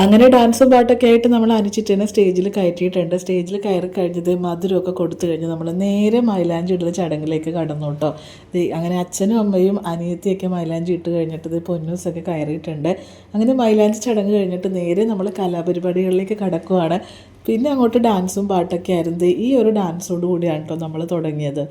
അങ്ങനെ ഡാൻസും പാട്ടൊക്കെ ആയിട്ട് നമ്മൾ അനുചിറ്റനെ സ്റ്റേജിൽ കയറ്റിയിട്ടുണ്ട്. സ്റ്റേജിൽ കയറി കഴിഞ്ഞത് മധുരമൊക്കെ കൊടുത്തു കഴിഞ്ഞ് നമ്മൾ നേരെ മൈലാഞ്ചി ഇടുന്ന ചടങ്ങിലേക്ക് കടന്നു കേട്ടോ. അങ്ങനെ അച്ഛനും അമ്മയും അനിയത്തിയൊക്കെ മൈലാഞ്ചി ഇട്ട് കഴിഞ്ഞിട്ട് ഇത് പൊന്നൂസൊക്കെ കയറിയിട്ടുണ്ട്. അങ്ങനെ മൈലാഞ്ചി ചടങ്ങ് കഴിഞ്ഞിട്ട് നേരെ നമ്മൾ കലാപരിപാടികളിലേക്ക് കടക്കുവാണ്. പിന്നെ അങ്ങോട്ട് ഡാൻസും പാട്ടൊക്കെ ആയിരുന്നു. ഈ ഒരു ഡാൻസോട് കൂടിയാണ് കേട്ടോ നമ്മൾ തുടങ്ങിയത്.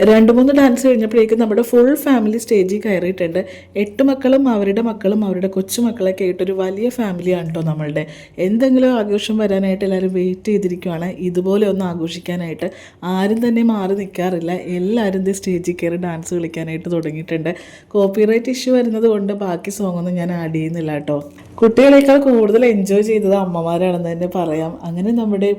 രണ്ട് മൂന്ന് ഡാൻസ് കഴിഞ്ഞപ്പോഴേക്കും നമ്മുടെ ഫുൾ ഫാമിലി സ്റ്റേജിൽ കയറിയിട്ടുണ്ട്. 8 മക്കളും അവരുടെ കൊച്ചുമക്കളൊക്കെ ആയിട്ടൊരു വലിയ ഫാമിലിയാണ് കേട്ടോ നമ്മളുടെ. എന്തെങ്കിലും ആഘോഷം വരാനായിട്ട് എല്ലാവരും വെയിറ്റ് ചെയ്തിരിക്കുവാണ്. ഇതുപോലെ ഒന്ന് ആഘോഷിക്കാനായിട്ട് ആരും തന്നെ മാറി നിൽക്കാറില്ല. എല്ലാവരും സ്റ്റേജിൽ കയറി ഡാൻസ് കളിക്കാനായിട്ട് തുടങ്ങിയിട്ടുണ്ട്. കോപ്പിറൈറ്റ് ഇഷ്യൂ വരുന്നത് കൊണ്ട് ബാക്കി സോങ്ങൊന്നും ഞാൻ ആഡ് ചെയ്യുന്നില്ല കേട്ടോ. കുട്ടികളേക്കാൾ കൂടുതൽ എൻജോയ് ചെയ്തത് അമ്മമാരാണെന്ന് തന്നെ പറയാം. അങ്ങനെ നമ്മുടെ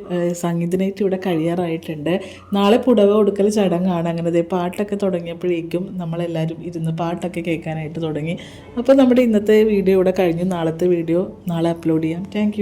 സംഗീത നൈറ്റ് ഇവിടെ കഴിയാറായിട്ടുണ്ട്. നാളെ പുടവ കൊടുക്കൽ ചടങ്ങാണ്. അങ്ങനെ പാട്ടൊക്കെ തുടങ്ങിയപ്പോഴേക്കും നമ്മളെല്ലാവരും ഇരുന്ന് പാട്ടൊക്കെ കേൾക്കാനായിട്ട് തുടങ്ങി. അപ്പോൾ നമ്മുടെ ഇന്നത്തെ വീഡിയോ ഇവിടെ കഴിഞ്ഞു. നാളത്തെ വീഡിയോ നാളെ അപ്ലോഡ് ചെയ്യാം. താങ്ക്